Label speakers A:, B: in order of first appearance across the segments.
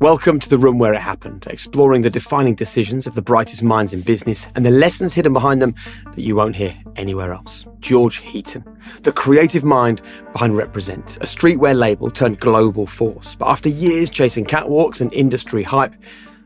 A: Welcome to the room where it happened, exploring the defining decisions of the brightest minds in business and the lessons hidden behind them that you won't hear anywhere else. George Heaton, the creative mind behind Represent, a streetwear label turned global force. But after years chasing catwalks and industry hype,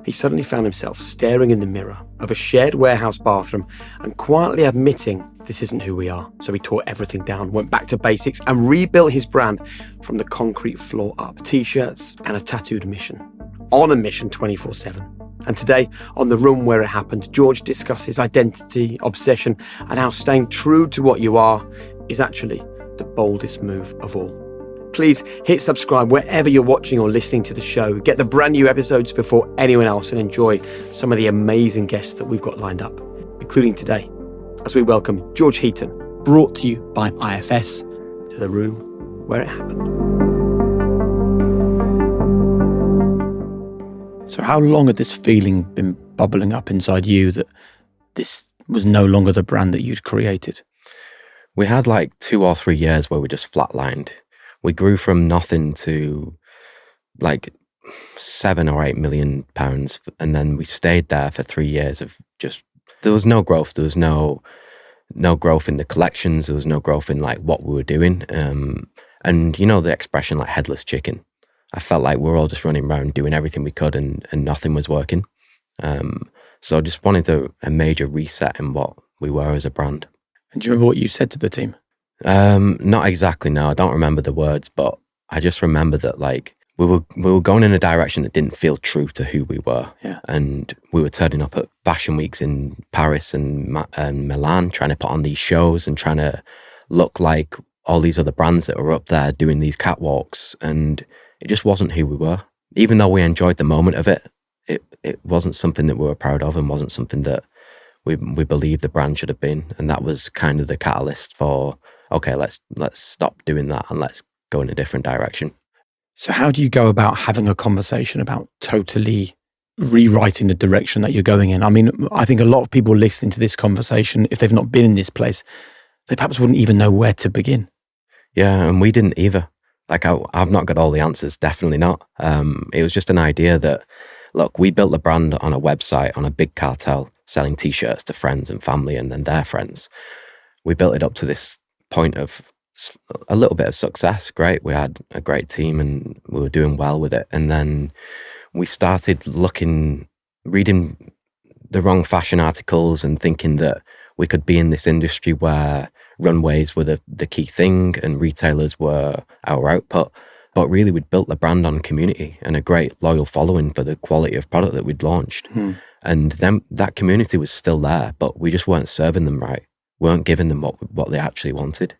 A: he suddenly found himself staring in the mirror of a shared warehouse bathroom and quietly admitting this isn't who we are. So he tore everything down, went back to basics and rebuilt his brand from the concrete floor up. T-shirts and a tattooed mission. On a mission 24/7. And today, on The Room Where It Happened, George discusses identity, obsession, and how staying true to what you are is actually the boldest move of all. Please hit subscribe wherever you're watching or listening to the show. Get the brand new episodes before anyone else and enjoy some of the amazing guests that we've got lined up, including today, as we welcome George Heaton, brought to you by IFS, to The Room Where It Happened. So how long had this feeling been bubbling up inside you that this was no longer the brand that you'd created?
B: We had like 2 or 3 years where we just flatlined. We grew from nothing to like £7 or £8 million, and then we stayed there for 3 years of just, there was no growth. There was no growth in the collections. There was no growth in like what we were doing. And you know the expression like headless chicken. I felt like we were all just running around doing everything we could and nothing was working. So I just wanted a major reset in what we were as a brand.
A: And do you remember what you said to the team?
B: Not exactly, no. I don't remember the words, but I just remember that like we were going in a direction that didn't feel true to who we were.
A: Yeah.
B: And we were turning up at fashion weeks in Paris and Milan, trying to put on these shows and trying to look like all these other brands that were up there doing these catwalks, and it just wasn't who we were. Even though we enjoyed the moment of it, it wasn't something that we were proud of and wasn't something that we believed the brand should have been. And that was kind of the catalyst for, okay, let's stop doing that and let's go in a different direction.
A: So how do you go about having a conversation about totally rewriting the direction that you're going in? I mean, I think a lot of people listening to this conversation, if they've not been in this place, they perhaps wouldn't even know where to begin.
B: Yeah, and we didn't either. Like, I've not got all the answers, definitely not. It was just an idea that, look, we built the brand on a website, on a big cartel, selling T-shirts to friends and family and then their friends. We built it up to this point of a little bit of success. Great, we had a great team and we were doing well with it. And then we started reading the wrong fashion articles and thinking that we could be in this industry where runways were the key thing and retailers were our output. But really, we'd built the brand on community and a great loyal following for the quality of product that we'd launched. And then that community was still there, but we just weren't serving them right. We weren't giving them what they actually wanted.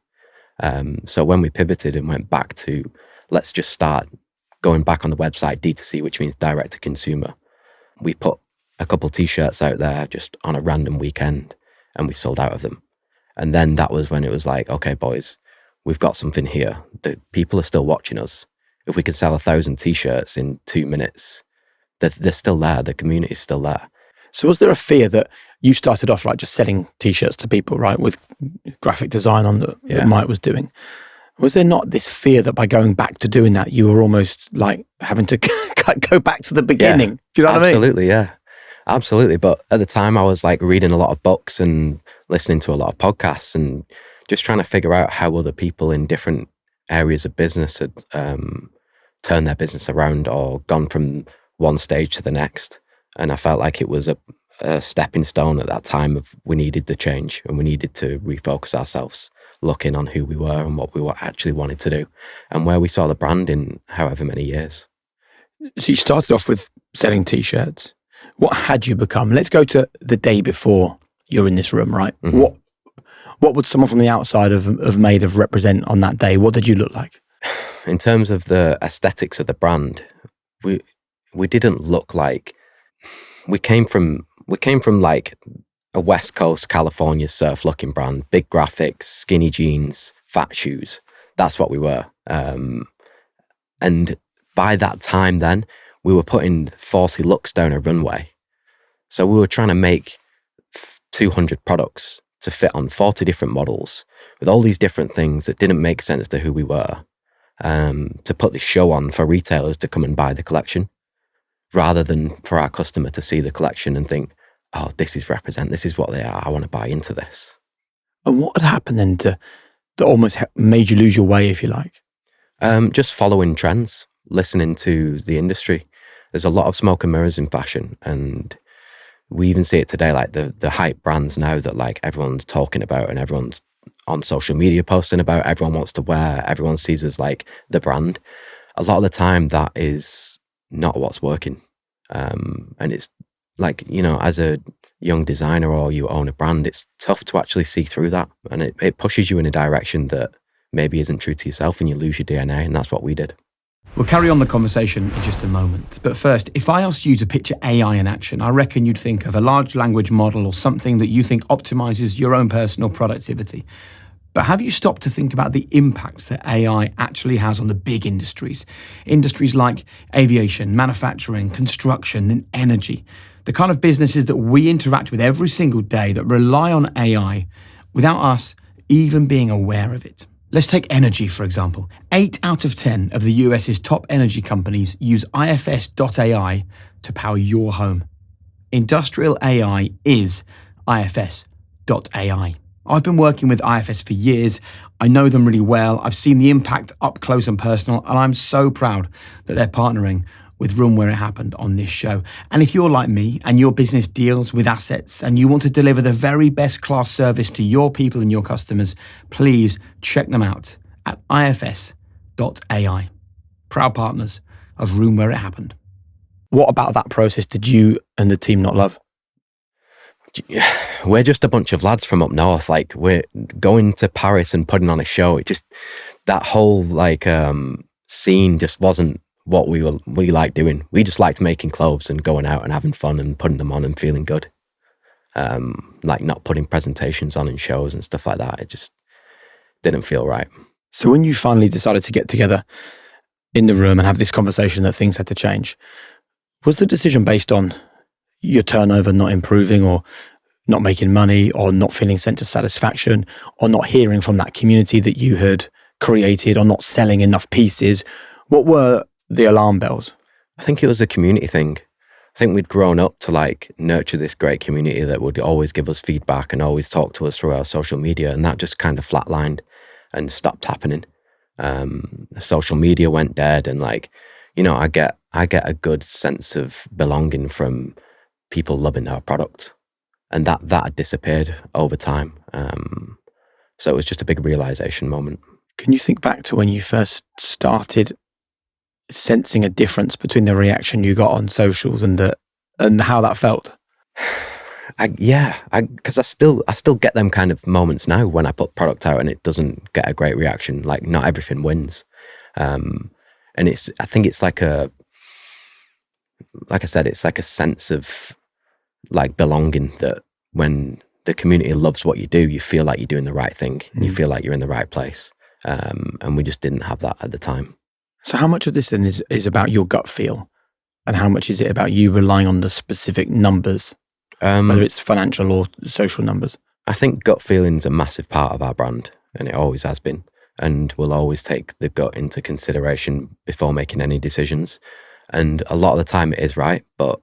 B: So when we pivoted and went back to, let's just start going back on the website, D2C, which means direct to consumer, we put a couple T-shirts out there just on a random weekend and we sold out of them. And then that was when it was like, okay, boys, we've got something here. The people are still watching us. If we can sell 1,000 T-shirts in 2 minutes, they're still there. The community is still there.
A: So was there a fear that you started off, right, just selling T-shirts to people, right, with graphic design on that Mike was doing? Was there not this fear that by going back to doing that, you were almost like having to go back to the beginning?
B: Yeah,
A: do you know what I mean?
B: Absolutely, yeah. Absolutely. But at the time, I was like reading a lot of books and listening to a lot of podcasts and just trying to figure out how other people in different areas of business had turned their business around or gone from one stage to the next. And I felt like it was a stepping stone at that time of we needed the change and we needed to refocus ourselves, looking on who we were and what we actually wanted to do and where we saw the brand in however many years.
A: So you started off with selling T-shirts. What had you become? Let's go to the day before you're in this room, right? Mm-hmm. What would someone from the outside have made of Represent on that day? What did you look like?
B: In terms of the aesthetics of the brand, we didn't look like, we came from like a West Coast California surf looking brand, big graphics, skinny jeans, fat shoes. That's what we were. And by that time then, we were putting 40 looks down a runway. So we were trying to make 200 products to fit on 40 different models with all these different things that didn't make sense to who we were, to put the show on for retailers to come and buy the collection. rather than for our customer to see the collection and think, oh, this is what they are. I want to buy into this.
A: And what had happened then that almost made you lose your way, if you like?
B: Just following trends, listening to the industry. There's a lot of smoke and mirrors in fashion, and we even see it today, like the hype brands now that like everyone's talking about and everyone's on social media posting about, everyone wants to wear, everyone sees as like the brand. A lot of the time that is not what's working. And it's like, as a young designer or you own a brand, it's tough to actually see through that. And it pushes you in a direction that maybe isn't true to yourself, and you lose your DNA. And that's what we did.
A: We'll carry on the conversation in just a moment. But first, if I asked you to picture AI in action, I reckon you'd think of a large language model or something that you think optimizes your own personal productivity. But have you stopped to think about the impact that AI actually has on the big industries? Industries like aviation, manufacturing, construction, and energy. The kind of businesses that we interact with every single day that rely on AI without us even being aware of it. Let's take energy, for example. 8 out of 10 of the US's top energy companies use IFS.ai to power your home. Industrial AI is IFS.ai. I've been working with IFS for years. I know them really well. I've seen the impact up close and personal, and I'm so proud that they're partnering with Room Where It Happened on this show. And if you're like me and your business deals with assets and you want to deliver the very best class service to your people and your customers, please check them out at ifs.ai. Proud partners of Room Where It Happened. What about that process did you and the team not love?
B: We're just a bunch of lads from up north. Like, we're going to Paris and putting on a show. It just, that whole scene just wasn't what we liked doing. We just liked making clothes and going out and having fun and putting them on and feeling good. Like not putting presentations on in shows and stuff like that. It just didn't feel right.
A: So when you finally decided to get together in the room and have this conversation that things had to change, was the decision based on your turnover not improving or not making money or not feeling sense of satisfaction or not hearing from that community that you had created or not selling enough pieces? What were the alarm bells?
B: I think it was a community thing. I think we'd grown up to nurture this great community that would always give us feedback and always talk to us through our social media, and that just kind of flatlined and stopped happening. Social media went dead, and I get a good sense of belonging from people loving our product, and that had disappeared over time. So it was just a big realization moment.
A: Can you think back to when you first started sensing a difference between the reaction you got on socials and how that felt?
B: Because I still get them kind of moments now when I put product out and it doesn't get a great reaction. Like, not everything wins, and I think it's like I said, it's like a sense of belonging, that when the community loves what you do, you feel like you're doing the right thing. And you feel like you're in the right place, and we just didn't have that at the time.
A: So how much of this then is about your gut feel, and how much is it about you relying on the specific numbers, whether it's financial or social numbers?
B: I think gut feeling's a massive part of our brand, and it always has been, and we'll always take the gut into consideration before making any decisions. And a lot of the time it is right, but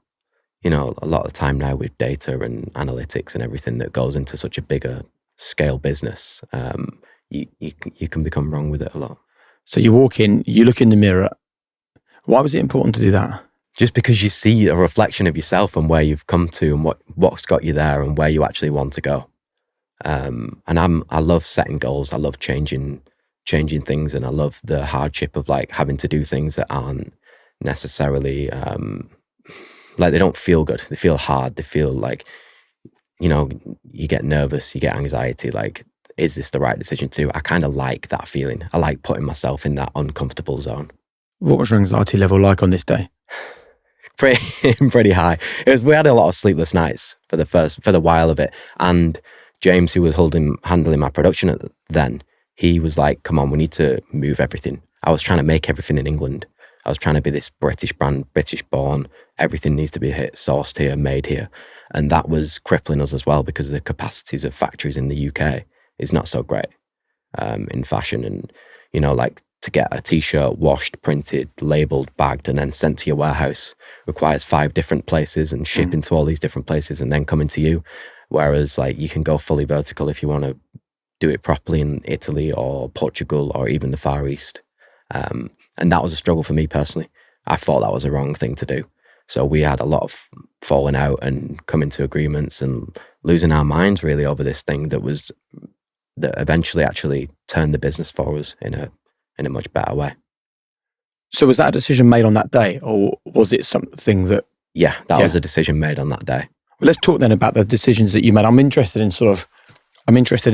B: a lot of the time now with data and analytics and everything that goes into such a bigger scale business, you can become wrong with it a lot.
A: So you walk in, you look in the mirror. Why was it important to do that?
B: Just because you see a reflection of yourself and where you've come to and what's got you there and where you actually want to go. And I love setting goals. I love changing things, and I love the hardship of having to do things that aren't necessarily they don't feel good. They feel hard. They feel you get nervous, you get anxiety. Is this the right decision to do? I kind of like that feeling. I like putting myself in that uncomfortable zone.
A: What was your anxiety level like on this day?
B: Pretty high. We had a lot of sleepless nights for the while of it. And James, who was handling my production then, he was like, come on, we need to move everything. I was trying to make everything in England. I was trying to be this British brand, British born. Everything needs to be sourced here, made here. And that was crippling us as well, because the capacities of factories in the UK is not so great in fashion. And, to get a t-shirt washed, printed, labeled, bagged, and then sent to your warehouse requires 5 different places and shipping to all these different places and then coming to you. Whereas like you can go fully vertical if you want to do it properly in Italy or Portugal or even the Far East. And that was a struggle for me personally. I thought that was a wrong thing to do. So we had a lot of falling out and coming to agreements and losing our minds really over this thing that eventually actually turned the business for us in a much better way.
A: So was that a decision made on that day, or was it something that...
B: Yeah, that was a decision made on that day.
A: Well, let's talk then about the decisions that you made. I'm interested in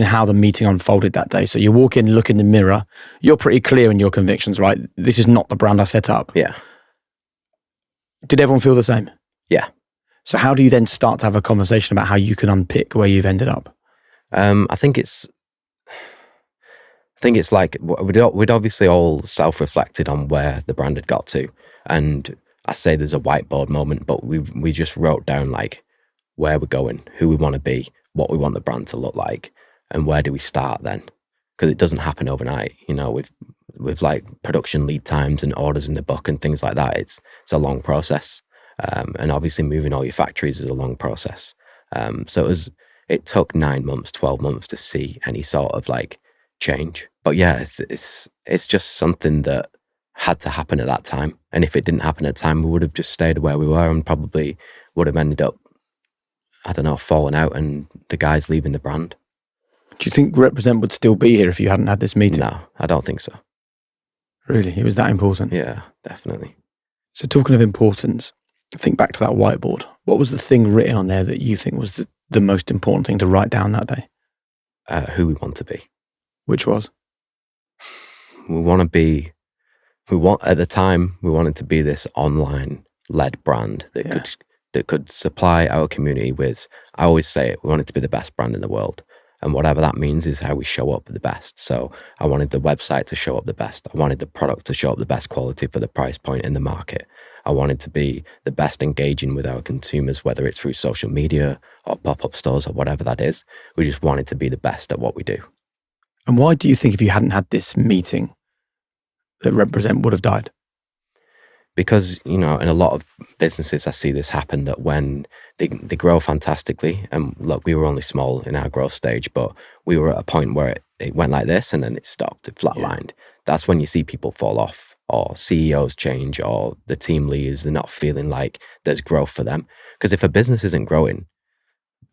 A: how the meeting unfolded that day. So you walk in, look in the mirror, you're pretty clear in your convictions, right? This is not the brand I set up.
B: Yeah.
A: Did everyone feel the same?
B: Yeah.
A: So how do you then start to have a conversation about how you can unpick where you've ended up?
B: I think it's like we'd obviously all self-reflected on where the brand had got to, and I say there's a whiteboard moment, but we just wrote down like where we're going, who we want to be, what we want the brand to look like, and where do we start then? Because it doesn't happen overnight, with like production lead times and orders in the book and things like that. It's a long process, and obviously moving all your factories is a long process. So it took 9 months, 12 months to see any sort of like change. But yeah, it's just something that had to happen at that time. And if it didn't happen at the time, we would have just stayed where we were and probably would have ended up, I don't know, falling out and the guys leaving the brand.
A: Do you think Represent would still be here if you hadn't had this meeting?
B: No, I don't think so.
A: Really? It was that important?
B: Yeah, definitely.
A: So talking of importance, think back to that whiteboard. What was the thing written on there that you think was the most important thing to write down that day?
B: Who we want to be.
A: Which was?
B: At the time, we wanted to be this online-led brand that could supply our community with, I always say it, we wanted to be the best brand in the world. And whatever that means is how we show up the best. So I wanted the website to show up the best. I wanted the product to show up the best quality for the price point in the market. I wanted to be the best engaging with our consumers, whether it's through social media or pop-up stores or whatever that is. We just wanted to be the best at what we do.
A: And why do you think if you hadn't had this meeting that Represent would have died?
B: Because, in a lot of businesses, I see this happen, that when they grow fantastically, and look, we were only small in our growth stage, but we were at a point where it went like this and then it stopped, it flatlined. Yeah. That's when you see people fall off, or CEOs change, or the team leaves. They're not feeling like there's growth for them. Because if a business isn't growing,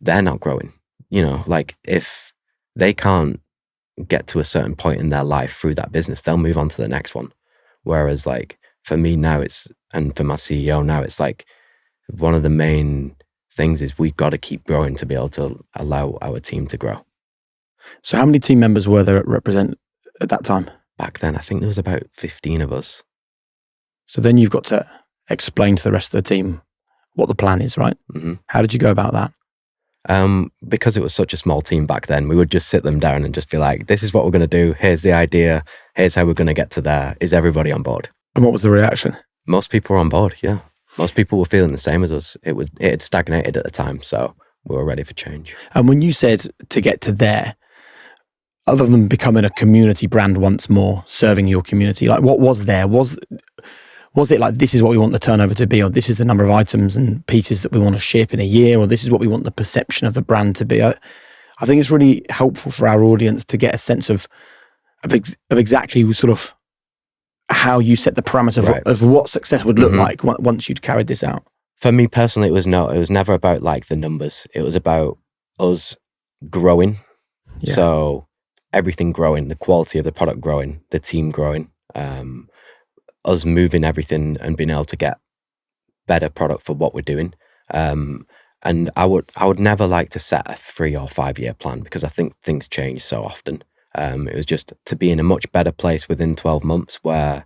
B: they're not growing. Like if they can't get to a certain point in their life through that business, they'll move on to the next one. Whereas like for me now, and for my CEO now, it's like one of the main things is we've got to keep growing to be able to allow our team to grow.
A: So how many team members were there at Represent at that time?
B: Back then, I think there was about 15 of us.
A: So then you've got to explain to the rest of the team what the plan is, right?
B: Mm-hmm.
A: How did you go about that?
B: Because it was such a small team back then, we would just sit them down and just be like, this is what we're going to do. Here's the idea. Here's how we're going to get to there. Is everybody on board?
A: And what was the reaction?
B: Most people were on board, yeah. Most people were feeling the same as us. It had stagnated at the time, so we were ready for change.
A: And when you said to get to there, other than becoming a community brand once more, serving your community, like what was there? Was it like, this is what we want the turnover to be, or this is the number of items and pieces that we want to ship in a year, or this is what we want the perception of the brand to be? I think it's really helpful for our audience to get a sense of exactly sort of how you set the parameter of what success would look like once you'd carried this out.
B: For me personally, it was never about like the numbers. It was about us growing. Yeah. So everything growing, the quality of the product growing, the team growing, us moving everything and being able to get better product for what we're doing. And I would never like to set a 3 or 5 year plan, because I think things change so often. It was just to be in a much better place within 12 months where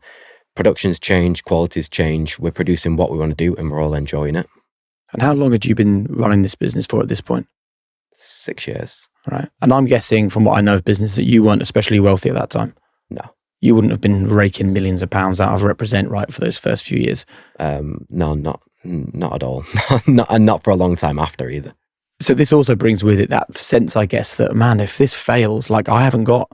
B: productions change, qualities change, we're producing what we want to do and we're all enjoying it.
A: And how long had you been running this business for at this point?
B: 6 years.
A: Right. And I'm guessing from what I know of business that you weren't especially wealthy at that time.
B: No.
A: You wouldn't have been raking millions of pounds out of Represent, right, for those first few years?
B: No, not at all. not for a long time after either.
A: So this also brings with it that sense, I guess, that, man, if this fails, like I haven't got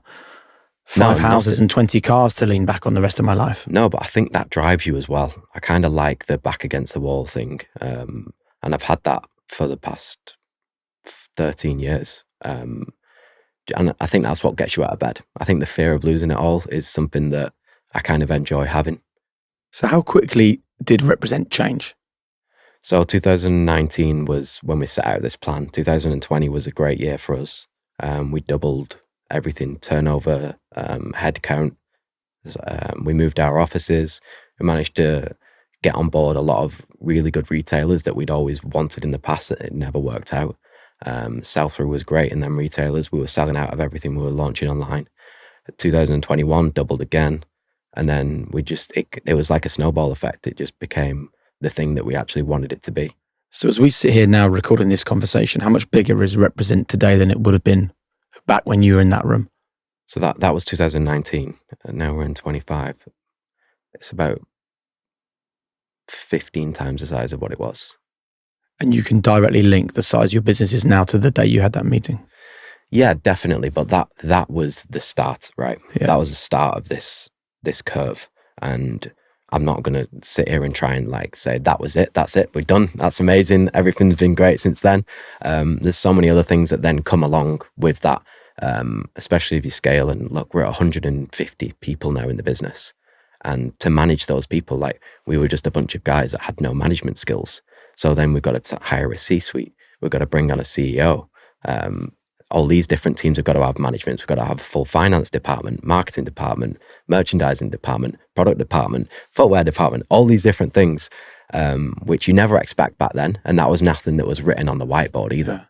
A: 5 houses
B: nothing.
A: and 20 cars to lean back on the rest of my life.
B: No, but I think that drives you as well. I kind of like the back against the wall thing. And I've had that for the past 13 years. And I think that's what gets you out of bed. I think the fear of losing it all is something that I kind of enjoy having.
A: So how quickly did Represent change?
B: So 2019 was when we set out this plan. 2020 was a great year for us. We doubled everything, turnover, headcount. We moved our offices. We managed to get on board a lot of really good retailers that we'd always wanted in the past that it never worked out. Sell-through was great in them retailers. We were selling out of everything we were launching online. 2021 doubled again. And then it was like a snowball effect. It just became the thing that we actually wanted it to be.
A: So as we sit here now recording this conversation, how much bigger is Represent today than it would have been back when you were in that room?
B: So that was 2019. And now we're in 25. It's about 15 times the size of what it was.
A: And you can directly link the size of your business is now to the day you had that meeting?
B: Yeah, definitely. But that was the start, right?
A: Yeah.
B: That was the start of this curve. And I'm not going to sit here and try and like say, that was it, that's it, we're done, that's amazing, everything's been great since then. There's so many other things that then come along with that, especially if you scale. And look, we're at 150 people now in the business. And to manage those people, like we were just a bunch of guys that had no management skills. So then we've got to hire a C-suite, we've got to bring on a CEO. All these different teams have got to have management. We've got to have a full finance department, marketing department, merchandising department, product department, footwear department, all these different things, which you never expect back then. And that was nothing that was written on the whiteboard either.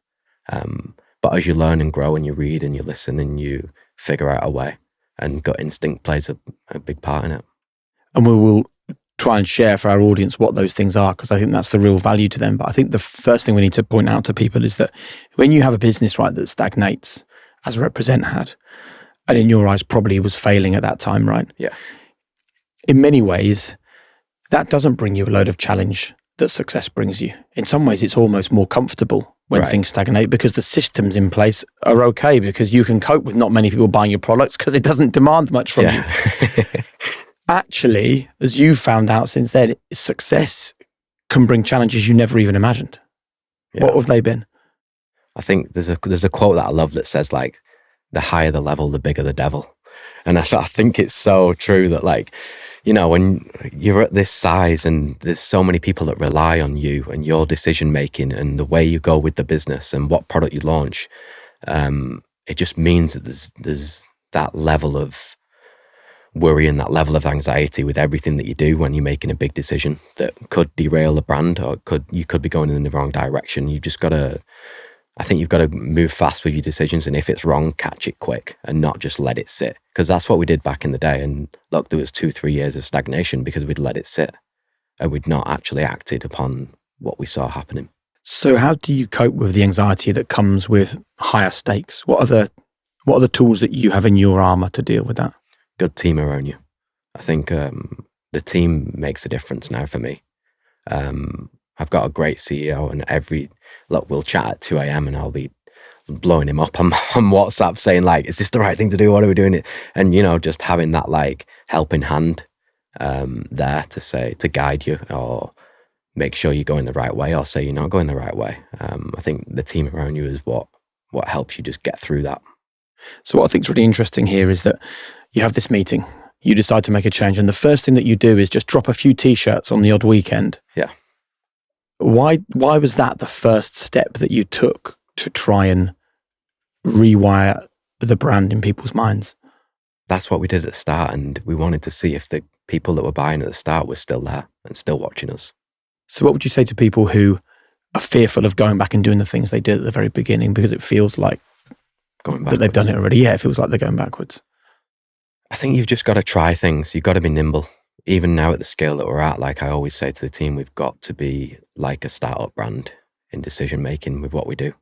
B: But as you learn and grow and you read and you listen and you figure out a way, and gut instinct plays a big part in it.
A: And we will try and share for our audience what those things are, because I think that's the real value to them. But I think the first thing we need to point out to people is that when you have a business, right, that stagnates, as Represent had, and in your eyes probably was failing at that time, right?
B: Yeah.
A: In many ways, that doesn't bring you a load of challenge that success brings you. In some ways, it's almost more comfortable when things stagnate, because the systems in place are okay, because you can cope with not many people buying your products because it doesn't demand much from you. Actually, as you've found out since then, success can bring challenges you never even imagined. Yeah. What have they been?
B: I think there's a quote that I love that says, like, the higher the level, the bigger the devil. And I think it's so true that, like, you know, when you're at this size and there's so many people that rely on you and your decision making and the way you go with the business and what product you launch, it just means that there's that level of worry and that level of anxiety with everything that you do when you're making a big decision that could derail the brand, or you could be going in the wrong direction. I think you've got to move fast with your decisions, and if it's wrong, catch it quick and not just let it sit, because that's what we did back in the day. And look, there was 2-3 years of stagnation because we'd let it sit and we'd not actually acted upon what we saw happening.
A: So how do you cope with the anxiety that comes with higher stakes? What are the tools that you have in your armor to deal with that?
B: Good team around you. I think the team makes a difference now for me. I've got a great CEO, and we'll chat at 2 a.m. and I'll be blowing him up on WhatsApp saying, like, is this the right thing to do? What are we doing? And, you know, just having that, like, helping hand there to guide you or make sure you're going the right way or say you're not going the right way. I think the team around you is what helps you just get through that.
A: So what I think is really interesting here is that you have this meeting, you decide to make a change, and the first thing that you do is just drop a few T-shirts on the odd weekend.
B: Yeah.
A: Why was that the first step that you took to try and rewire the brand in people's minds?
B: That's what we did at the start, and we wanted to see if the people that were buying at the start were still there and still watching us. So
A: what would you say to people who are fearful of going back and doing the things they did at the very beginning because it feels like that they've done it already? Yeah, it feels like they're going backwards.
B: I think you've just got to try things. You've got to be nimble. Even now at the scale that we're at, like I always say to the team, we've got to be like a startup brand in decision making with what we do.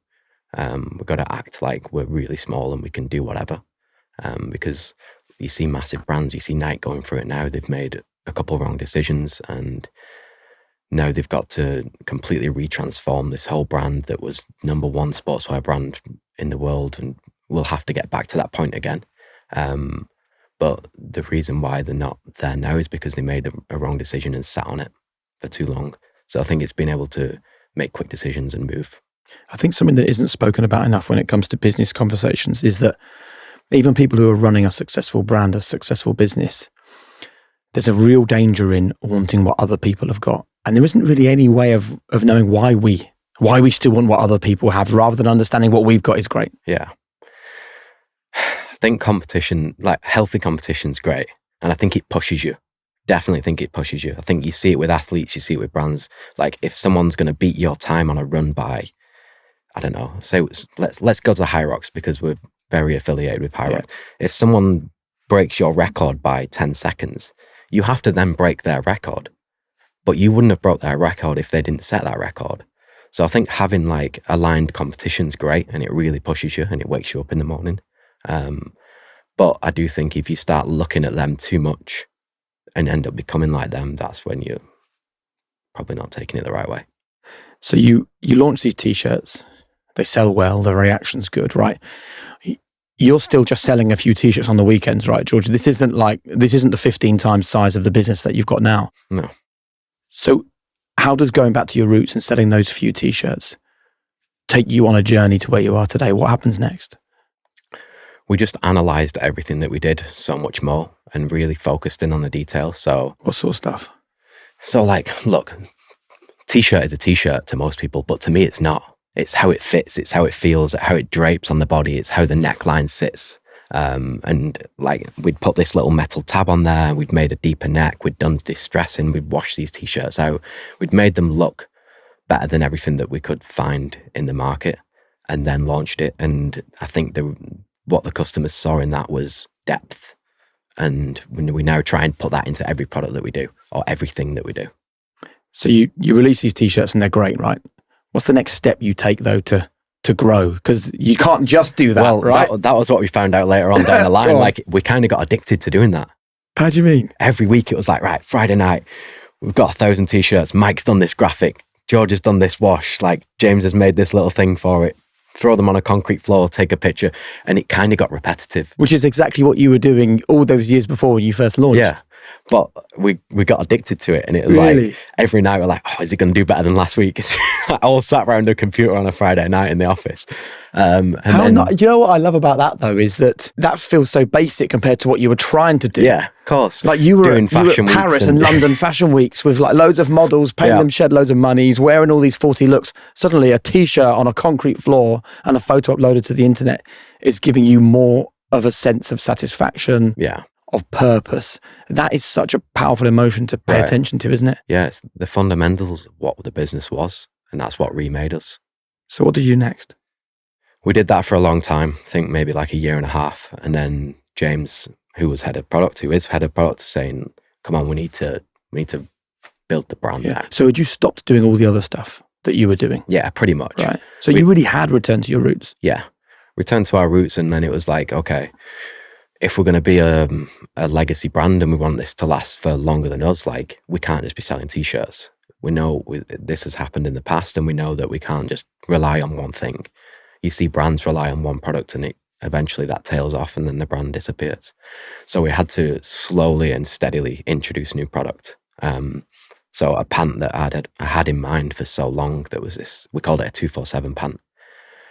B: We've got to act like we're really small and we can do whatever. Because you see massive brands, you see Nike going through it now. They've made a couple of wrong decisions and now they've got to completely retransform this whole brand that was number one sportswear brand in the world, and we'll have to get back to that point again. But the reason why they're not there now is because they made a wrong decision and sat on it for too long. So I think it's being able to make quick decisions and move.
A: I think something that isn't spoken about enough when it comes to business conversations is that even people who are running a successful brand, a successful business, there's a real danger in wanting what other people have got. And there isn't really any way of knowing why we still want what other people have rather than understanding what we've got is great.
B: Yeah. I think competition, like healthy competition is great. And I think it pushes you. Definitely think it pushes you. I think you see it with athletes, you see it with brands. Like if someone's going to beat your time on a run by, I don't know, say let's go to High Rocks because we're very affiliated with High Rocks. If someone breaks your record by 10 seconds, you have to then break their record. But you wouldn't have broke their record if they didn't set that record. So I think having like aligned competition's great and it really pushes you and it wakes you up in the morning. But I do think if you start looking at them too much and end up becoming like them, that's when you're probably not taking it the right way.
A: So you launch these t-shirts, they sell well, the reaction's good, right? You're still just selling a few t-shirts on the weekends, right, George? This isn't the 15 times size of the business that you've got now.
B: No.
A: So how does going back to your roots and selling those few t-shirts take you on a journey to where you are today? What happens next?
B: We just analysed everything that we did so much more and really focused in on the details. So
A: what sort of stuff?
B: So like, look, t-shirt is a t-shirt to most people, but to me it's not. It's how it fits, it's how it feels, how it drapes on the body, it's how the neckline sits. And like we'd put this little metal tab on there, we'd made a deeper neck, we'd done distressing, we'd washed these t-shirts out, we'd made them look better than everything that we could find in the market and then launched it. And I think what the customers saw in that was depth. And we now try and put that into every product that we do or everything that we do.
A: So you release these t-shirts and they're great, right? What's the next step you take though to grow? Because you can't just do that, right?
B: That was what we found out later on down the line. Like we kind of got addicted to doing that.
A: How do you mean?
B: Every week it was like, right, Friday night, we've got 1,000 t-shirts. Mike's done this graphic. George has done this wash. Like James has made this little thing for it. Throw them on a concrete floor, take a picture. And it kind of got repetitive.
A: Which is exactly what you were doing all those years before when you first launched.
B: Yeah. But we got addicted to it. And it was like, every night we're like, oh, is it going to do better than last week? I all sat around a computer on a Friday night in the office.
A: You know what I love about that though, is that feels so basic compared to what you were trying to do.
B: Yeah, of course.
A: Like you were at Paris and London fashion weeks with like loads of models, paying them shed loads of money, wearing all these 40 looks. Suddenly a t-shirt on a concrete floor and a photo uploaded to the internet is giving you more of a sense of satisfaction.
B: Yeah.
A: Of purpose. That is such a powerful emotion to pay attention to, isn't it?
B: Yeah, it's the fundamentals of what the business was, and that's what remade us.
A: So what did you do next?
B: We did that for a long time, I think maybe like a year and a half, and then James, who is head of product, saying, come on, we need to build the brand now.
A: So had you stopped doing all the other stuff that you were doing?
B: Yeah, pretty much.
A: Right. So you really had returned to your roots?
B: Yeah, returned to our roots, and then it was like, okay, if we're going to be a legacy brand and we want this to last for longer than us, like we can't just be selling t-shirts. We know this has happened in the past and we know that we can't just rely on one thing. You see brands rely on one product and eventually that tails off and then the brand disappears. So we had to slowly and steadily introduce new product. So a pant that I had in mind for so long, that was this, we called it a 247 pant.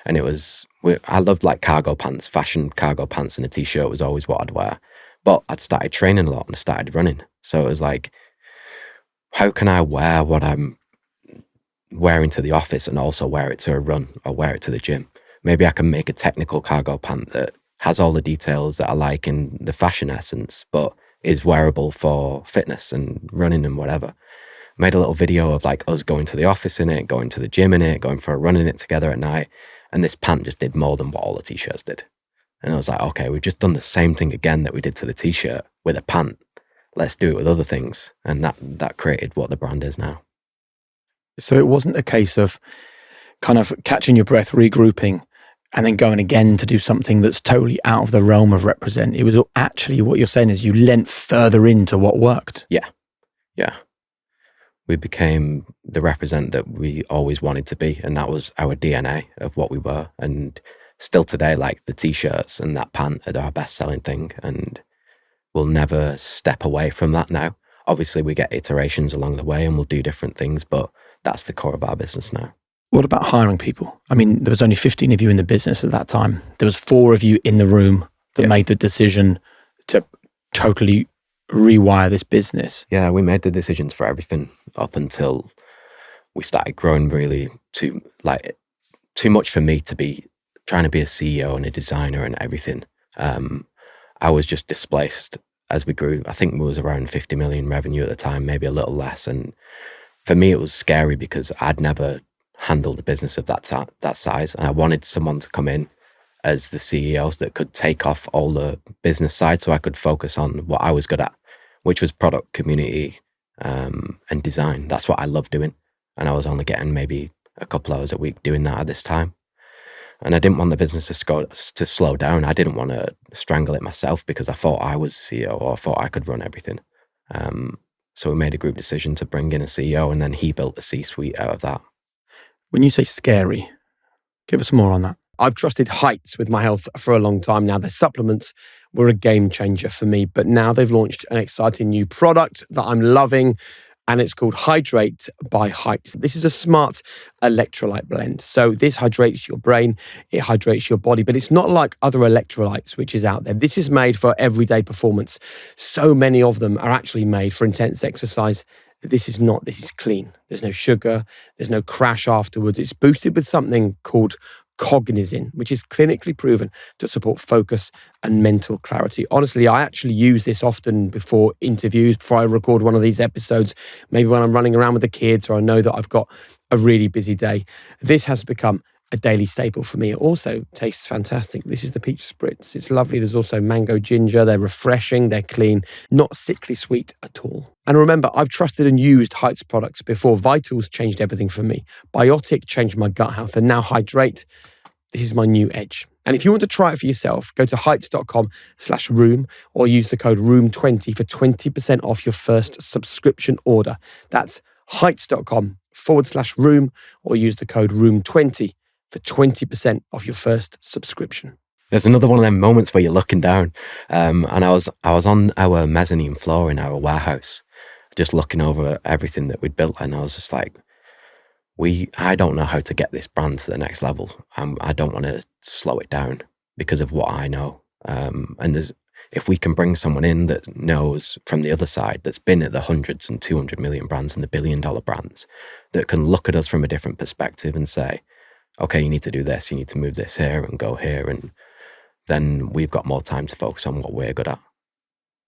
B: And it was, I loved like cargo pants, fashion cargo pants, and a t-shirt was always what I'd wear. But I'd started training a lot and I started running. So it was like, how can I wear what I'm wearing to the office and also wear it to a run or wear it to the gym? Maybe I can make a technical cargo pant that has all the details that I like in the fashion essence, but is wearable for fitness and running and whatever. Made a little video of like us going to the office in it, going to the gym in it, going for a run in it together at night. And this pant just did more than what all the t-shirts did. And I was like, okay, we've just done the same thing again that we did to the t-shirt with a pant. Let's do it with other things. And that created what the brand is now.
A: So it wasn't a case of kind of catching your breath, regrouping, and then going again to do something that's totally out of the realm of Represent. It was actually, what you're saying is you leant further into what worked.
B: Yeah. Yeah. We became the Represent that we always wanted to be. And that was our DNA of what we were. And still today, like the t-shirts and that pant are our best selling thing. And we'll never step away from that now. Obviously, we get iterations along the way and we'll do different things, but that's the core of our business now.
A: What about hiring people? I mean, there was only 15 of you in the business at that time. There was 4 of you in the room that made the decision to totally rewire this business.
B: Yeah, we made the decisions for everything up until we started growing really too much for me to be trying to be a CEO and a designer and everything. I was just displaced as we grew. I think it was around 50 million revenue at the time, maybe a little less. And for me, it was scary because I'd never handled a business of that size. And I wanted someone to come in as the CEO that could take off all the business side so I could focus on what I was good at, which was product, community, and design. That's what I love doing. And I was only getting maybe a couple hours a week doing that at this time. And I didn't want the business to slow down. I didn't want to strangle it myself because I thought I was the CEO or I thought I could run everything. So we made a group decision to bring in a CEO, and then he built a C-suite out of that.
A: When you say scary, give us more on that. I've trusted Heights with my health for a long time now. Their supplements were a game changer for me, but now they've launched an exciting new product that I'm loving, and it's called Hydrate by Heights. This is a smart electrolyte blend. So this hydrates your brain, it hydrates your body, but it's not like other electrolytes which is out there. This is made for everyday performance. So many of them are actually made for intense exercise. This is not. This is clean. There's no sugar. There's no crash afterwards. It's boosted with something called cognizin, which is clinically proven to support focus and mental clarity. Honestly, I actually use this often before interviews, before I record one of these episodes, maybe when I'm running around with the kids or I know that I've got a really busy day. This has become a daily staple for me. It also tastes fantastic. This is the peach spritz. It's lovely. There's also mango ginger. They're refreshing. They're clean, not sickly sweet at all. And remember, I've trusted and used Heights products before. Vitals changed everything for me. Biotic changed my gut health. And now Hydrate, this is my new edge. And if you want to try it for yourself, go to heights.com/room or use the code ROOM20 for 20% off your first subscription order. That's heights.com/room or use the code ROOM20 for 20% off your first subscription.
B: There's another one of them moments where you're looking down, and I was on our mezzanine floor in our warehouse, just looking over everything that we'd built, and I was just like, I don't know how to get this brand to the next level. I don't want to slow it down because of what I know. And if we can bring someone in that knows from the other side, that's been at the hundreds and 200 million brands and the $1 billion brands, that can look at us from a different perspective and say, okay, you need to do this, you need to move this here and go here. And then we've got more time to focus on what we're good at.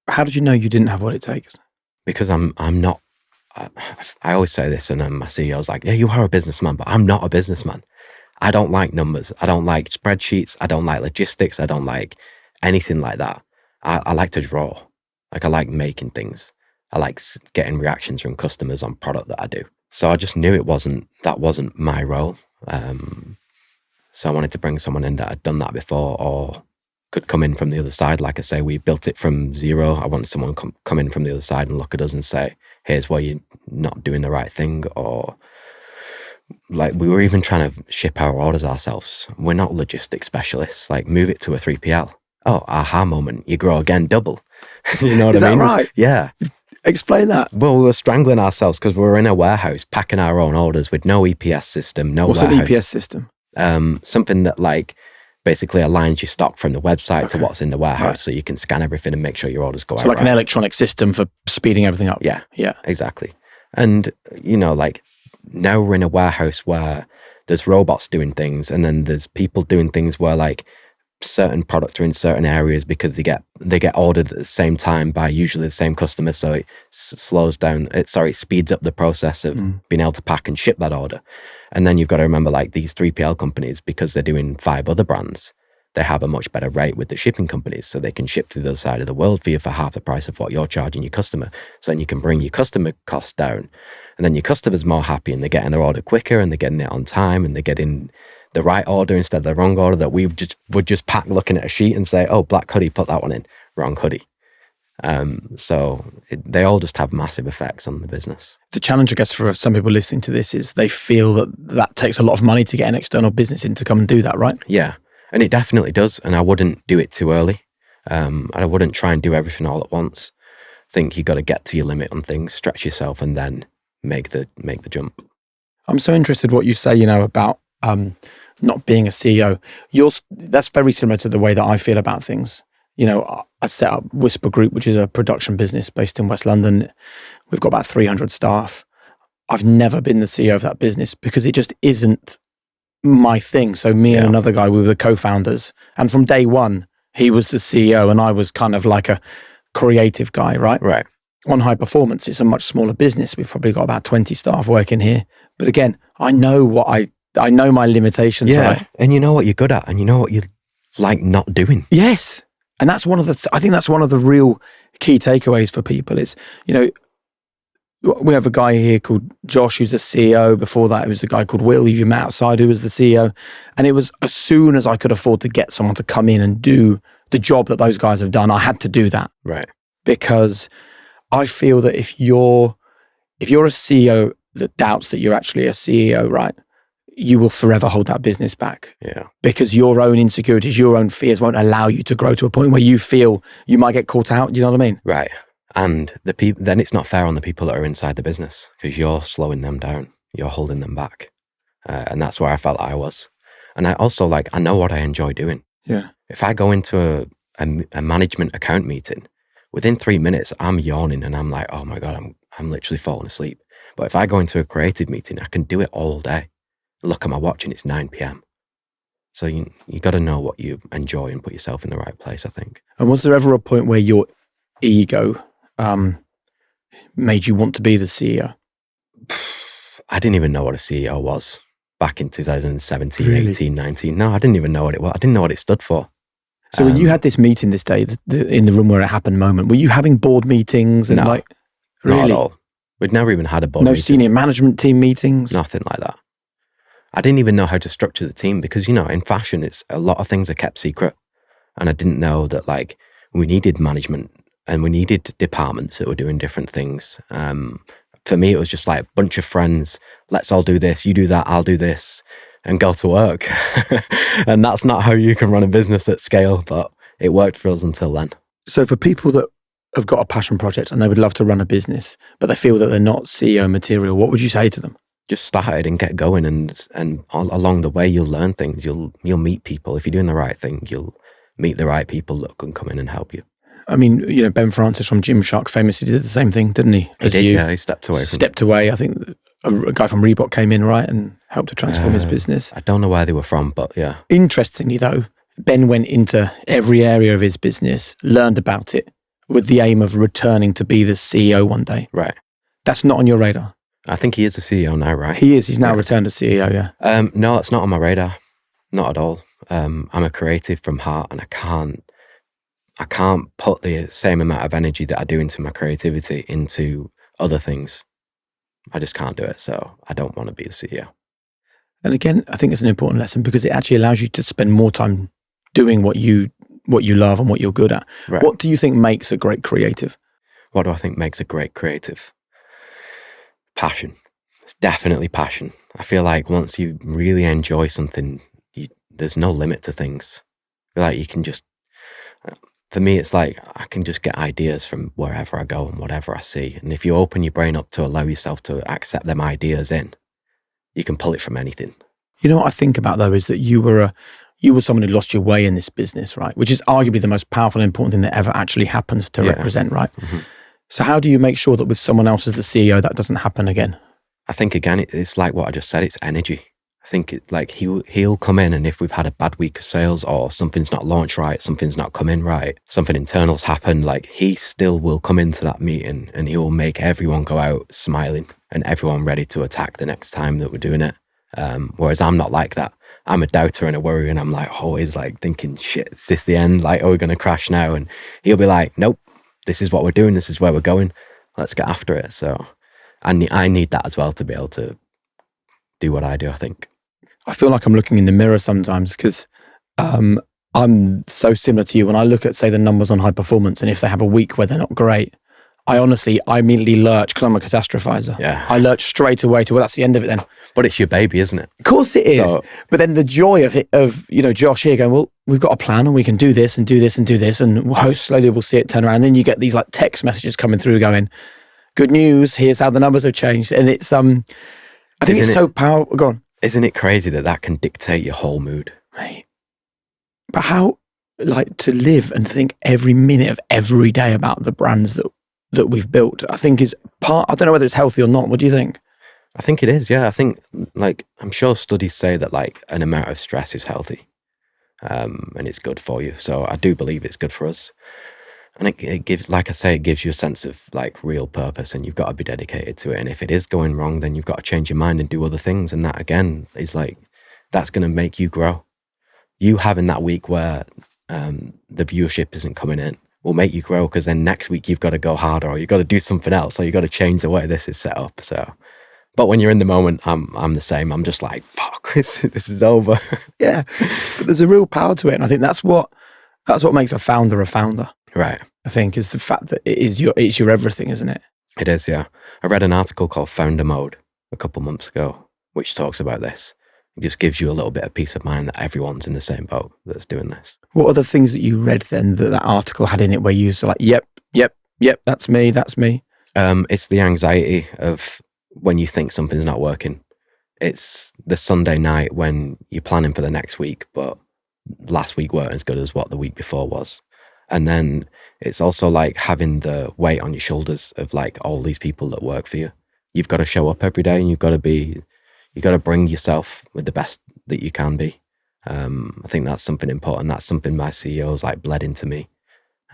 A: How did you know you didn't have what it takes?
B: Because I'm not, I always say this, and my CEO's like, yeah, you are a businessman, but I'm not a businessman. I don't like numbers. I don't like spreadsheets. I don't like logistics. I don't like anything like that. I like to draw. Like, I like making things. I like getting reactions from customers on product that I do. So I just knew that wasn't my role. So I wanted to bring someone in that had done that before or could come in from the other side. Like I say, we built it from zero. I wanted someone come in from the other side and look at us and say, here's why you're not doing the right thing. Or like, we were even trying to ship our orders ourselves. We're not logistics specialists. Like, move it to a 3PL. Oh, aha moment. You grow again double. You know what I mean?
A: Is that right?
B: Yeah.
A: Explain that.
B: Well, we were strangling ourselves because we were in a warehouse packing our own orders with no EPS system, no
A: What's
B: warehouse.
A: an EPS system?
B: Something that like basically aligns your stock from the website to what's in the warehouse, so you can scan everything and make sure your orders go out.
A: So like an electronic system for speeding everything up.
B: Yeah,
A: yeah,
B: exactly. And you know, like now we're in a warehouse where there's robots doing things, and then there's people doing things where like certain products are in certain areas because they get ordered at the same time by usually the same customer, so it speeds up the process of being able to pack and ship that order. And then you've got to remember, like, these 3PL companies, because they're doing 5 other brands, they have a much better rate with the shipping companies, so they can ship to the other side of the world for you for half the price of what you're charging your customer. So then you can bring your customer costs down, and then your customer's more happy, and they're getting their order quicker, and they're getting it on time, and they're getting the right order instead of the wrong order that we would just pack looking at a sheet and say, oh, black hoodie, put that one in, wrong hoodie. They all just have massive effects on the business.
A: The challenge, I guess, for some people listening to this is they feel that takes a lot of money to get an external business in to come and do that, right?
B: Yeah, and it definitely does. And I wouldn't do it too early. I wouldn't try and do everything all at once. I think you got to get to your limit on things, stretch yourself, and then make the jump.
A: I'm so interested what you say, about not being a CEO. That's very similar to the way that I feel about things. I set up Whisper Group, which is a production business based in West London. We've got about 300 staff. I've never been the CEO of that business because it just isn't my thing. So me and another guy, we were the co-founders. And from day one, he was the CEO and I was kind of like a creative guy, right?
B: Right.
A: On High Performance, it's a much smaller business. We've probably got about 20 staff working here. But again, I know I know my limitations, right?
B: And you know what you're good at and you know what you like not doing.
A: Yes. And I think that's one of the real key takeaways for people is, we have a guy here called Josh, who's the CEO. Before that, it was a guy called Will, who you met outside, who was the CEO. And it was as soon as I could afford to get someone to come in and do the job that those guys have done, I had to do that.
B: Right.
A: Because I feel that if you're a CEO that doubts that you're actually a CEO, right, you will forever hold that business back.
B: Yeah.
A: Because your own insecurities, your own fears won't allow you to grow to a point where you feel you might get caught out. Do you know what I mean?
B: Right. And then it's not fair on the people that are inside the business because you're slowing them down. You're holding them back. And that's where I felt I was. And I also I know what I enjoy doing.
A: Yeah.
B: If I go into a management account meeting, within 3 minutes, I'm yawning and I'm like, oh my God, I'm literally falling asleep. But if I go into a creative meeting, I can do it all day. Look at my watch and it's 9 p.m. So you got to know what you enjoy and put yourself in the right place, I think.
A: And was there ever a point where your ego made you want to be the CEO?
B: I didn't even know what a CEO was back in 2017,
A: Really?
B: 18, 19. No, I didn't even know what it was. I didn't know what it stood for.
A: So when you had this meeting this day, in the room where it happened moment, were you having board meetings and
B: No,
A: really?
B: Not at all. We'd never even had a board
A: No
B: meeting.
A: senior management team meetings?
B: Nothing like that. I didn't even know how to structure the team because, in fashion, it's a lot of things are kept secret. And I didn't know that we needed management and we needed departments that were doing different things. For me, it was just a bunch of friends. Let's all do this. You do that. I'll do this and go to work. And that's not how you can run a business at scale, but it worked for us until then.
A: So for people that have got a passion project and they would love to run a business, but they feel that they're not CEO material, what would you say to them?
B: Just start it and get going, and along the way you'll learn things. You'll meet people. If you're doing the right thing, you'll meet the right people that can come in and help you.
A: I mean, Ben Francis from Gymshark famously did the same thing, didn't he?
B: He did, yeah. He stepped away.
A: I think a guy from Reebok came in, right, and helped to transform his business.
B: I don't know where they were from, but yeah.
A: Interestingly, though, Ben went into every area of his business, learned about it, with the aim of returning to be the CEO one day.
B: Right.
A: That's not on your radar.
B: I think he is the CEO now, right?
A: He is. He's now returned as CEO, yeah.
B: No, it's not on my radar. Not at all. I'm a creative from heart and I can't put the same amount of energy that I do into my creativity into other things. I just can't do it. So I don't want to be the CEO.
A: And again, I think it's an important lesson because it actually allows you to spend more time doing what you love and what you're good at.
B: Right.
A: What do you think makes a great creative?
B: What do I think makes a great creative? Passion. It's definitely passion. I feel like once you really enjoy something, there's no limit to things. I feel like you can just, for me, it's I can just get ideas from wherever I go and whatever I see. And if you open your brain up to allow yourself to accept them ideas in, you can pull it from anything.
A: You know what I think about though is that you were someone who lost your way in this business, right? Which is arguably the most powerful and important thing that ever actually happens to represent, right? Mm-hmm. So how do you make sure that with someone else as the CEO, that doesn't happen again?
B: I think, again, it's like what I just said, it's energy. I think he'll come in, and if we've had a bad week of sales or something's not launched right, something's not come in right, something internal's happened, he still will come into that meeting and he will make everyone go out smiling and everyone ready to attack the next time that we're doing it. Whereas I'm not like that. I'm a doubter and a worrier, and I'm always thinking, shit, is this the end? Are we going to crash now? And he'll be like, nope. This is what we're doing. This is where we're going. Let's get after it. So I need that as well to be able to do what I do, I think.
A: I feel like I'm looking in the mirror sometimes because I'm so similar to you. When I look at, say, the numbers on High Performance, and if they have a week where they're not great, I immediately lurch because I'm a catastrophizer.
B: Yeah.
A: I lurch straight away to, well, that's the end of it then.
B: But it's your baby, isn't it?
A: Of course it is.
B: So,
A: but then the joy of it, Josh here going, well, we've got a plan and we can do this and do this and do this. And slowly we'll see it turn around. And then you get these like text messages coming through going, good news, here's how the numbers have changed. And it's, I think it's so powerful. Go on.
B: Isn't it crazy that can dictate your whole mood?
A: Mate. But how, like, to live and think every minute of every day about the brands that we've built, I think is I don't know whether it's healthy or not. What do you think?
B: I think it is, yeah. I think, like, I'm sure studies say that, like, an amount of stress is healthy, and it's good for you. So I do believe it's good for us. And it gives, like I say, it gives you a sense of, like, real purpose, and you've got to be dedicated to it. And if it is going wrong, then you've got to change your mind and do other things. And that, again, is like, that's going to make you grow. You having that week where the viewership isn't coming in will make you grow, because then next week you've got to go harder, or you've got to do something else, or you've got to change the way this is set up. So, but when you're in the moment, I'm the same. I'm just like, fuck, this is over.
A: Yeah, but there's a real power to it, and I think that's what makes a founder a founder.
B: Right.
A: I think is the fact that it's your everything, isn't it?
B: It is, yeah. I read an article called Founder Mode a couple months ago, which talks about this. It just gives you a little bit of peace of mind that everyone's in the same boat that's doing this.
A: What are the things that you read then that article had in it where you were like, yep, that's me.
B: It's the anxiety of when you think something's not working. It's the Sunday night when you're planning for the next week, but last week weren't as good as what the week before was. And then it's also like having the weight on your shoulders of like all these people that work for you. You've got to show up every day, and you've got to bring yourself with the best that you can be. I think that's something important. That's something my CEO's like bled into me,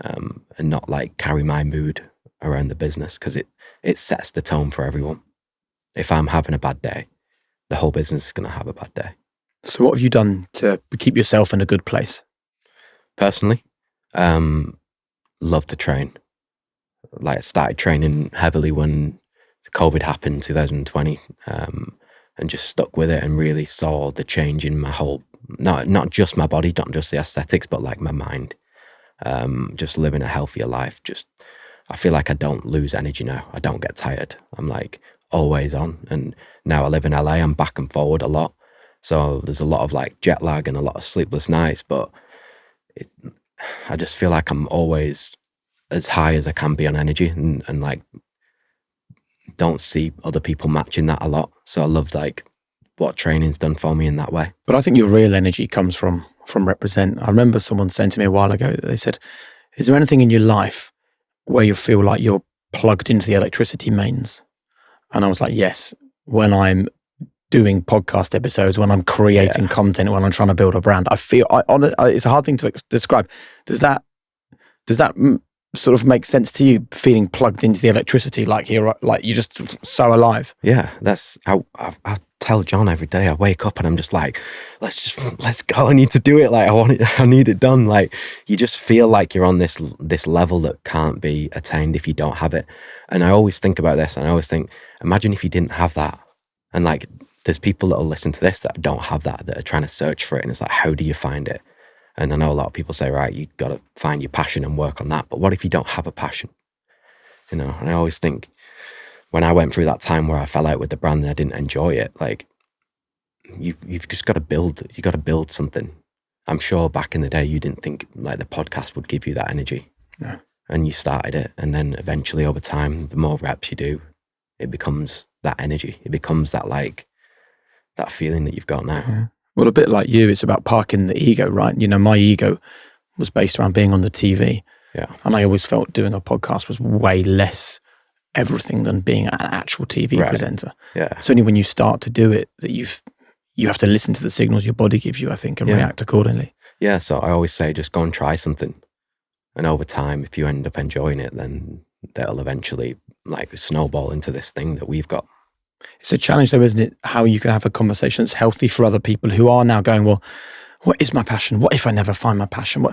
B: and not like carry my mood around the business, because it sets the tone for everyone. If I'm having a bad day, the whole business is going to have a bad day.
A: So what have you done to keep yourself in a good place?
B: Personally, love to train. Like I started training heavily when COVID happened, 2020, and just stuck with it and really saw the change in my whole, not just my body, not just the aesthetics, but like my mind. Just living a healthier life. I feel like I don't lose energy now. I don't get tired. I'm like always on. And now I live in LA, I'm back and forward a lot. So there's a lot of like jet lag and a lot of sleepless nights, but I just feel like I'm always as high as I can be on energy, and like don't see other people matching that a lot. So I love like what training's done for me in that way.
A: But I think your real energy comes from Represent. I remember someone saying to me a while ago that they said, is there anything in your life where you feel like you're plugged into the electricity mains? And I was like, yes, when I'm doing podcast episodes, when I'm creating content, when I'm trying to build a brand, I feel it's a hard thing to describe. Does that sort of make sense to you, feeling plugged into the electricity, like you're just so alive?
B: Yeah, that's I tell John every day. I wake up and I'm just like, let's go. I need to do it. Like I need it done. Like you just feel like you're on this level that can't be attained if you don't have it. And I always think about this, and I always think, imagine if you didn't have that. And like there's people that will listen to this that don't have that are trying to search for it, and it's like, how do you find it? And I know a lot of people say, right, you got to find your passion and work on that. But what if you don't have a passion? And I always think, when I went through that time where I fell out with the brand and I didn't enjoy it, like you've just got to build. You got to build something. I'm sure back in the day you didn't think like the podcast would give you that energy, and you started it, and then eventually over time, the more reps you do, it becomes that energy. It becomes that like that feeling that you've got now.
A: Yeah. Well, a bit like you, it's about parking the ego, right? My ego was based around being on the TV.
B: Yeah.
A: And I always felt doing a podcast was way less everything than being an actual TV presenter.
B: Yeah.
A: It's only when you start to do it that you have to listen to the signals your body gives you, I think, and react accordingly. Yeah.
B: So I always say, just go and try something. And over time, if you end up enjoying it, then that'll eventually like snowball into this thing that we've got.
A: It's a challenge though, isn't it? How you can have a conversation that's healthy for other people who are now going, well, what is my passion? What if I never find my passion?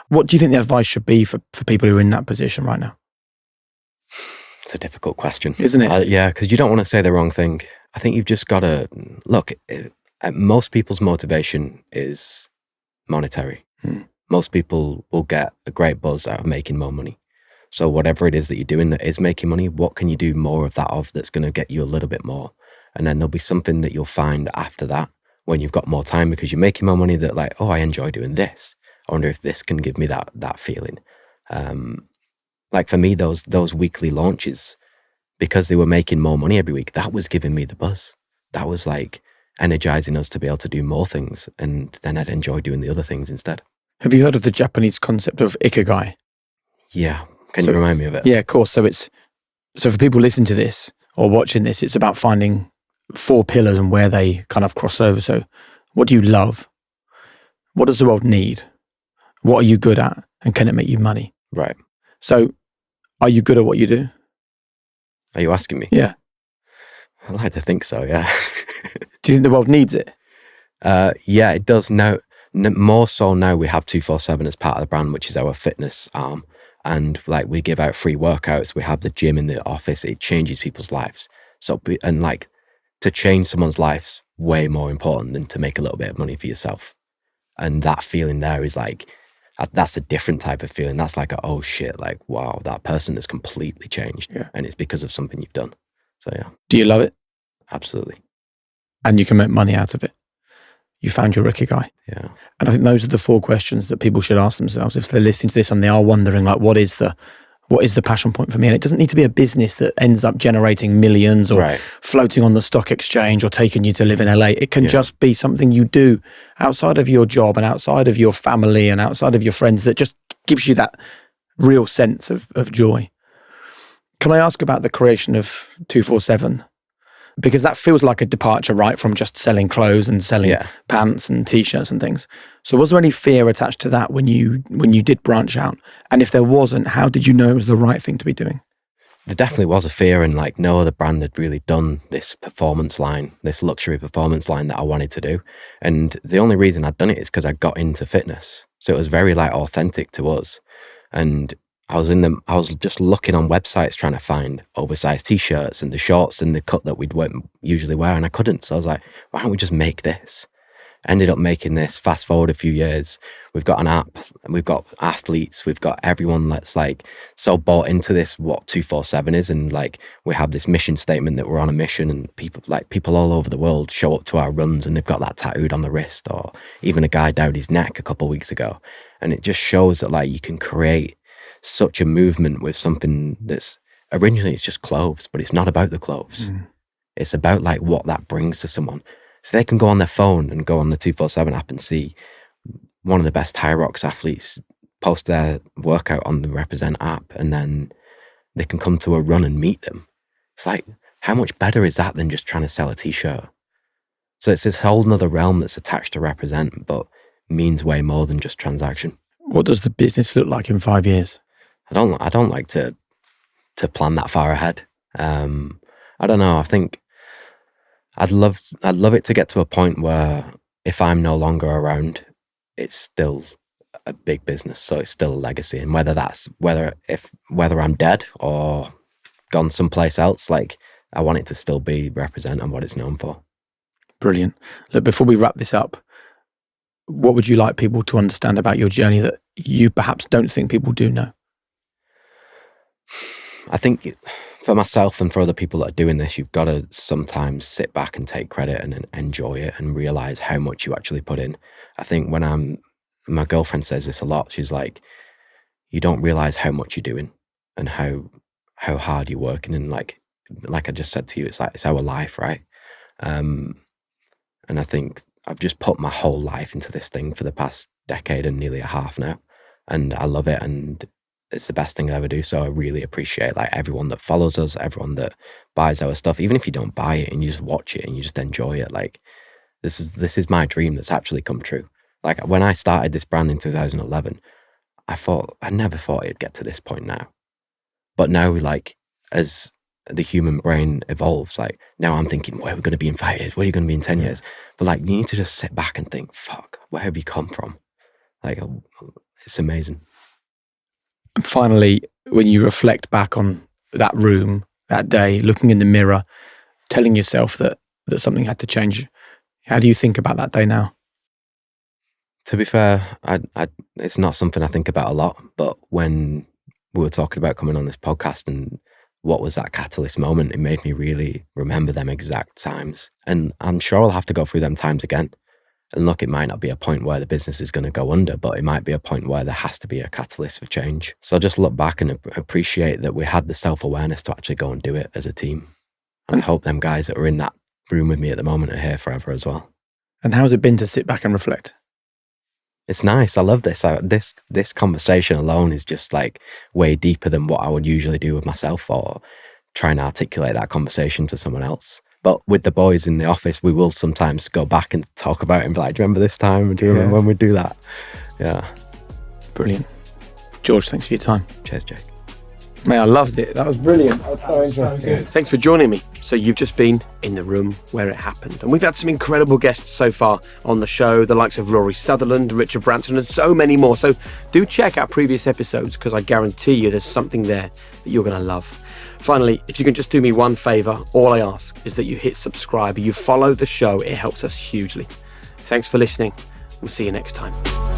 A: What do you think the advice should be for people who are in that position right now?
B: It's a difficult question.
A: Isn't it?
B: Yeah, because you don't want to say the wrong thing. I think you've just got to, look, most people's motivation is monetary. Most people will get a great buzz out of making more money. So whatever it is that you're doing that is making money, what can you do more of that of that's going to get you a little bit more? And then there'll be something that you'll find after that when you've got more time because you're making more money that like, oh, I enjoy doing this. I wonder if this can give me that feeling. Like for me, those weekly launches, because they were making more money every week, that was giving me the buzz. That was like energizing us to be able to do more things. And then I'd enjoy doing the other things instead.
A: Have you heard of the Japanese concept of ikigai?
B: Yeah. Can you remind me of it?
A: Yeah, of course. So for people listening to this or watching this, it's about finding 4 pillars and where they kind of cross over. So what do you love? What does the world need? What are you good at? And can it make you money?
B: Right.
A: So are you good at what you do?
B: Are you asking me?
A: Yeah.
B: I like to think so, yeah.
A: Do you think the world needs it?
B: Yeah, it does now. More so now we have 247 as part of the brand, which is our fitness arm. And like we give out free workouts. We have the gym in the office. It changes people's lives. So, and like to change someone's life's way more important than to make a little bit of money for yourself. And that feeling there is like, that's a different type of feeling. That's like, oh shit, like, wow, that person has completely changed.
A: Yeah.
B: And it's because of something you've done. So yeah.
A: Do you love it?
B: Absolutely.
A: And you can make money out of it. You found your ikigai.
B: Yeah.
A: And I think those are the 4 questions that people should ask themselves if they're listening to this and they are wondering, like, what is the passion point for me? And it doesn't need to be a business that ends up generating millions or floating on the stock exchange or taking you to live in LA. It can just be something you do outside of your job and outside of your family and outside of your friends that just gives you that real sense of joy. Can I ask about the creation of 247? Because that feels like a departure, right, from just selling clothes and selling pants and T-shirts and things. So was there any fear attached to that when you did branch out? And if there wasn't, how did you know it was the right thing to be doing?
B: There definitely was a fear, and like no other brand had really done this performance line, this luxury performance line that I wanted to do. And the only reason I'd done it is because I got into fitness. So it was very like authentic to us. And I was just looking on websites trying to find oversized T-shirts and the shorts and the cut that we'd usually wear, and I couldn't. So I was like, why don't we just make this? Ended up making this. Fast forward a few years, we've got an app, we've got athletes, we've got everyone that's like so bought into this, what 247 is, and like we have this mission statement that we're on a mission, and people all over the world show up to our runs and they've got that tattooed on the wrist, or even a guy down his neck a couple of weeks ago. And it just shows that like you can create such a movement with something that's originally it's just clothes, but it's not about the clothes. It's about like what that brings to someone. So they can go on their phone and go on the 247 app and see one of the best High Rocks athletes post their workout on the Represent app, and then they can come to a run and meet them. It's like, how much better is that than just trying to sell a T-shirt? So it's this whole nother realm that's attached to Represent, but means way more than just transaction.
A: What does the business look like in 5 years?
B: I don't like to plan that far ahead. I don't know. I think I'd love it to get to a point where if I'm no longer around, it's still a big business. So it's still a legacy. And whether I'm dead or gone someplace else, like I want it to still be Represent and what it's known for.
A: Brilliant. Look, before we wrap this up, what would you like people to understand about your journey that you perhaps don't think people do know?
B: I think for myself and for other people that are doing this, you've got to sometimes sit back and take credit and enjoy it and realize how much you actually put in. I think my girlfriend says this a lot. She's like, you don't realize how much you're doing and how hard you're working. And like I just said to you, it's like, it's our life, right? And I think I've just put my whole life into this thing for the past decade and nearly a half now. And I love it. And it's the best thing I ever do. So I really appreciate like everyone that follows us, everyone that buys our stuff, even if you don't buy it and you just watch it and you just enjoy it. Like this is my dream that's actually come true. Like when I started this brand in 2011, I never thought it'd get to this point now. But now, like, as the human brain evolves, like now I'm thinking, where are we going to be in 5 years? Where are you going to be in 10 years? But like, you need to just sit back and think, fuck, where have you come from? Like, it's amazing.
A: And finally, when you reflect back on that room, that day, looking in the mirror, telling yourself that something had to change, how do you think about that day now?
B: To be fair, it's not something I think about a lot, but when we were talking about coming on this podcast and what was that catalyst moment, it made me really remember them exact times. And I'm sure I'll have to go through them times again. And look, it might not be a point where the business is going to go under, but it might be a point where there has to be a catalyst for change. So just look back and appreciate that we had the self-awareness to actually go and do it as a team. And I hope them guys that are in that room with me at the moment are here forever as well.
A: And how's it been to sit back and reflect?
B: It's nice. I love this. This conversation alone is just like way deeper than what I would usually do with myself or try and articulate that conversation to someone else. But with the boys in the office, we will sometimes go back and talk about it and be like, do you remember this time? Do you remember when we do that? Yeah.
A: Brilliant. George, thanks for your time.
B: Cheers, Jake.
A: Mate, I loved it. That was brilliant. That was so interesting. Thanks for joining me. So you've just been in the room where it happened. And we've had some incredible guests so far on the show, the likes of Rory Sutherland, Richard Branson, and so many more. So do check out previous episodes because I guarantee you there's something there that you're going to love. Finally, if you can just do me one favour, all I ask is that you hit subscribe, you follow the show. It helps us hugely. Thanks for listening. We'll see you next time.